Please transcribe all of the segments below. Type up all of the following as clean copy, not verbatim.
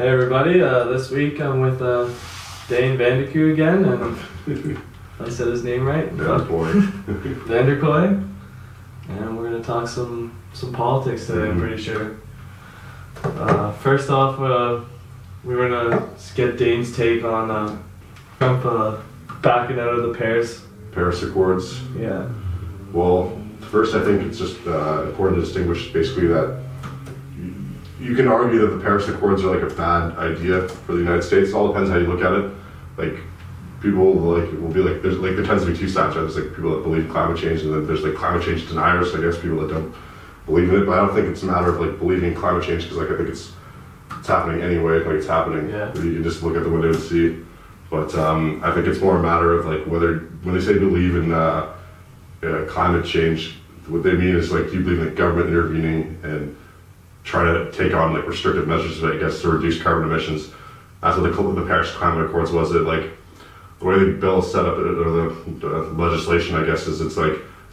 Hey everybody, this week I'm with Dane Vanderkooi again, and I said his name right? Vanderkooi. And we're going to talk some politics today, I'm pretty sure. First off, we were going to get Dane's take on Trump backing out of the Paris Accords. Yeah. Well, first I think it's just important to distinguish basically that you can argue that the Paris Accords are like a bad idea for the United States. It all depends how you look at it. Like, people will be like, there tends to be two sides, right? There's like people that believe climate change, and then there's like climate change deniers, I guess, people that don't believe in it. But I don't think it's a matter of like believing in climate change, because like I think it's happening anyway. Like, it's happening. Yeah. You can just look at the window and see. But I think it's more a matter of like whether, when they say believe in climate change, what they mean is like, do you believe in the government intervening and try to take on like restrictive measures, I guess, to reduce carbon emissions. That's what the Paris Climate Accords was. It like the way the bill is set up, or the legislation, I guess, is it's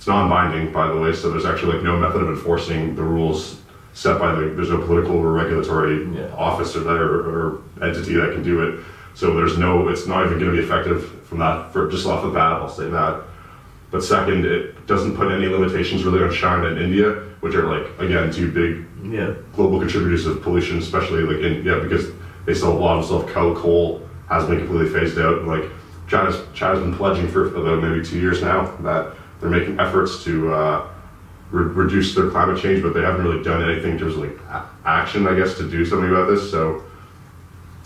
non-binding, by the way. So there's actually like no method of enforcing the rules set by there's no political or regulatory office or entity that can do it. So it's not even going to be effective from that. For just off the bat, I'll say that. But second, it doesn't put any limitations really on China and India, which are like, again, two big global contributors of pollution, especially like because they still a lot of stuff. Coal hasn't been completely phased out. Like, China's been pledging for about maybe 2 years now that they're making efforts to reduce their climate change, but they haven't really done anything in terms of like action, I guess, to do something about this. So,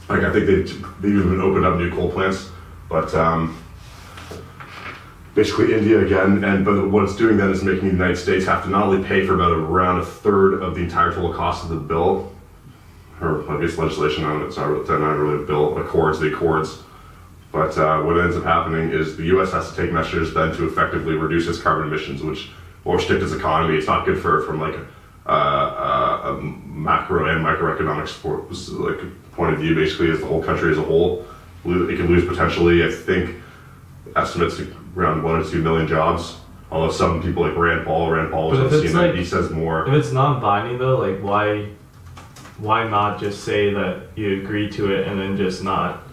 like, I think they've even opened up new coal plants, but basically India again, but what it's doing then is making the United States have to not only pay for about around a third of the entire total cost of the bill, or I guess legislation on it, it's not really a bill, the Accords, but what ends up happening is the US has to take measures then to effectively reduce its carbon emissions, which will restrict its economy. It's not good from like a macro and microeconomic point of view, basically, as the whole country as a whole. It can lose potentially, I think, estimates around 1 or 2 million jobs. Although some people like Rand Paul was on CNN, he says more. If it's non-binding though, like why not just say that you agree to it and then just not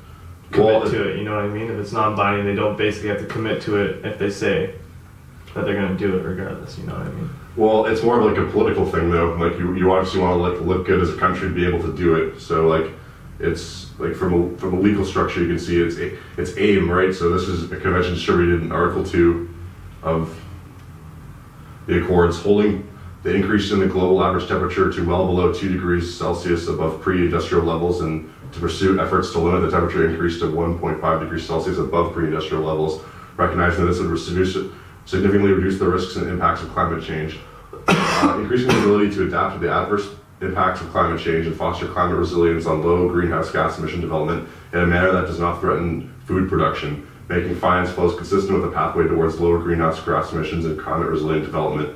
commit to it? You know what I mean? If it's non-binding, they don't basically have to commit to it if they say that they're going to do it regardless. You know what I mean? Well, it's more of like a political thing though. Like, you obviously want to like look good as a country to be able to do it. So like, it's like from a legal structure, you can see it's AIM, right? So this is a convention distributed in Article 2 of the Accords, holding the increase in the global average temperature to well below 2 degrees Celsius above pre-industrial levels, and to pursue efforts to limit the temperature increase to 1.5 degrees Celsius above pre-industrial levels, recognizing that this would significantly reduce the risks and impacts of climate change, increasing the ability to adapt to the adverse impacts of climate change and foster climate resilience on low greenhouse gas emission development in a manner that does not threaten food production, making finance flows consistent with a pathway towards lower greenhouse gas emissions and climate resilient development.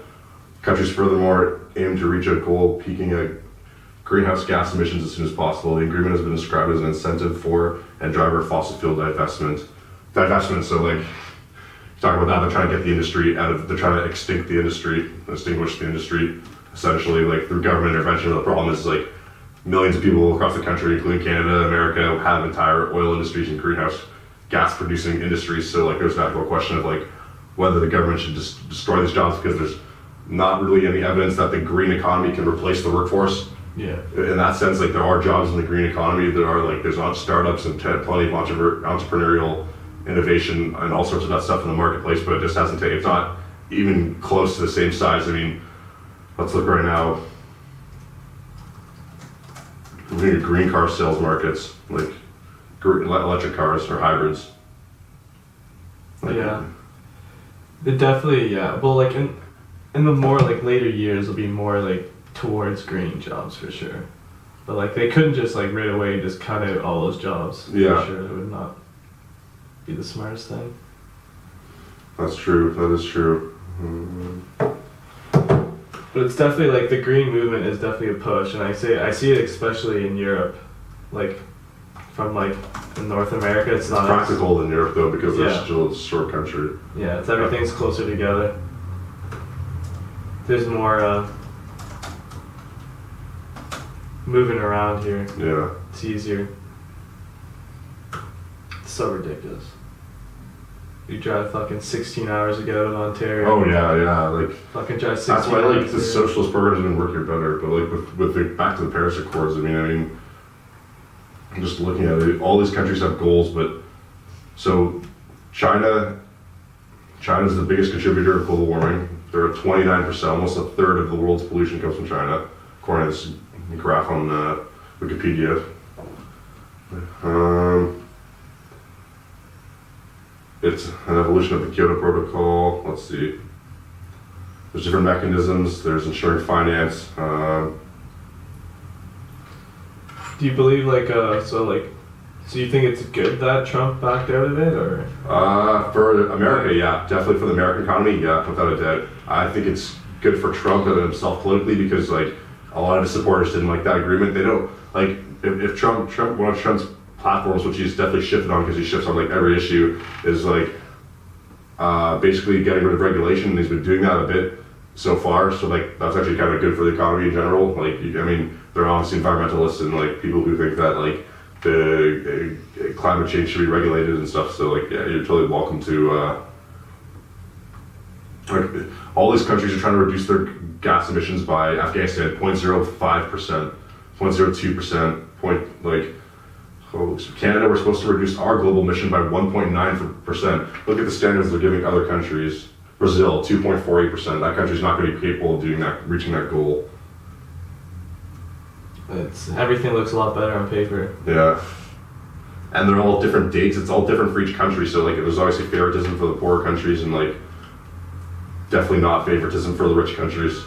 Countries furthermore aim to reach a goal peaking at greenhouse gas emissions as soon as possible. The agreement has been described as an incentive for and driver of fossil fuel divestment. So like, talk about that, they're trying to get the industry they're trying to extinguish the industry, essentially, like through government intervention. The problem is like millions of people across the country, including Canada, America, have entire oil industries and greenhouse gas producing industries. So like, there's that whole question of like whether the government should just destroy these jobs, because there's not really any evidence that the green economy can replace the workforce. Yeah. In that sense, like, there are jobs in the green economy. There are like, there's startups and plenty of entrepreneurial innovation and all sorts of that stuff in the marketplace, but it just hasn't taken. It's not even close to the same size. I mean, let's look right now. Looking at green car sales markets, like electric cars or hybrids. Like, It definitely, well, like in the more like later years, will be more like towards green jobs for sure. But like, they couldn't just like right away just cut out all those jobs. Yeah. For sure, it would not be the smartest thing. That's true. That is true. But it's definitely like the green movement is definitely a push, and I see it especially in Europe, like from like in North America. It's not practical in Europe though, because they're still a short country. Yeah, it's everything's closer together. There's more moving around here. Yeah. It's easier. It's so ridiculous. You drive fucking 16 hours to get out of Ontario. Oh yeah, like Fucking drive 16 hours. that's why like the to- socialist programs have been working better, but like with the back to the Paris Accords, I mean, I'm just looking at it. All these countries have goals, but so China's the biggest contributor of global warming. They're at 29%, almost a third of the world's pollution comes from China, according to this graph on Wikipedia. It's an evolution of the Kyoto Protocol. Let's see. There's different mechanisms. There's ensuring finance. Do you believe so you think it's good that Trump backed out of it, or? For America, yeah, definitely for the American economy, yeah, without a doubt. I think it's good for Trump and himself politically because like a lot of his supporters didn't like that agreement. They don't like if Trump one of Trump's platforms, which he's definitely shifted on because he shifts on like every issue, is like basically getting rid of regulation. And he's been doing that a bit so far. So like that's actually kind of good for the economy in general. Like I mean, they're obviously environmentalists and like people who think that like the climate change should be regulated and stuff. So like yeah, you're totally welcome to. Like, all these countries are trying to reduce their gas emissions by Afghanistan 0.05%, 0.02%, Canada, we're supposed to reduce our global emission by 1.9%. Look at the standards they're giving other countries. Brazil, 2.48%. That country's not going to be capable of doing that, reaching that goal. Everything looks a lot better on paper. Yeah. And they're all different dates. It's all different for each country. So like, there's obviously favoritism for the poorer countries and like, definitely not favoritism for the rich countries.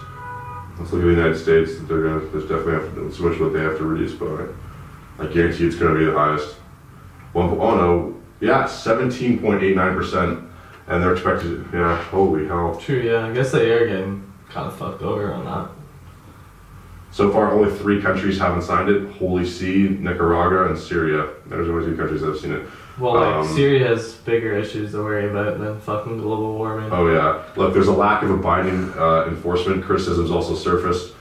Let's look at the United States. There's definitely so much what they have to reduce by. I guarantee it's going to be the highest. 17.89%, and they're expected. Yeah, holy hell. True, yeah. I guess they are getting kind of fucked over on that. So far, only 3 countries haven't signed it: Holy See, Nicaragua, and Syria. There's only 2 countries that have seen it. Well, like Syria has bigger issues to worry about than fucking global warming. Oh yeah. Look, there's a lack of a binding enforcement. Criticisms also surfaced.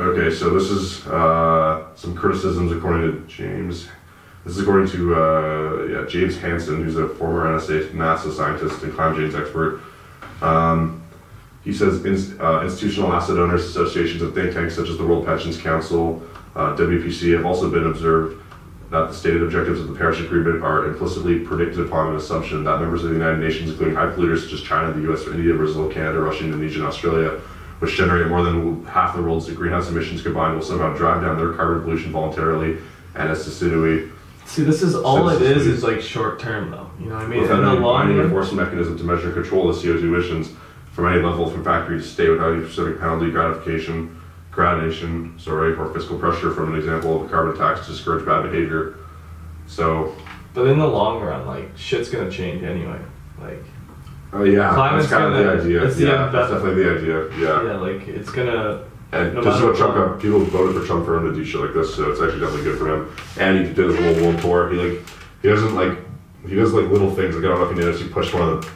Okay, so this is some criticisms according to James. This is according to James Hansen, who's a former NASA scientist and climate change expert. He says institutional asset owners associations and think tanks such as the World Pensions Council, WPC, have also been observed that the stated objectives of the Paris Agreement are implicitly predicted upon an assumption that members of the United Nations, including high polluters such as China, the US, India, Brazil, Canada, Russia, Indonesia, and Australia, which generate more than half the world's greenhouse emissions combined, will somehow drive down their carbon pollution voluntarily and assiduously. See, this is all it is like short term though. You know what I mean? Without In the any long binding run, enforcement mechanism to measure and control the CO2 emissions from any level from factory to state without any specific penalty, gradation, or fiscal pressure from an example of a carbon tax to discourage bad behavior. So. But in the long run, like shit's gonna change anyway. Like. Oh yeah, Climate's that's kind of the idea. It's That's definitely the idea. Yeah. Yeah, like it's gonna. And no this is matter what Trump what. got. People voted for Trump for him to do shit like this, so it's actually definitely good for him. And he did his whole world tour. He does little things. Like I don't know if you noticed, he pushed one of the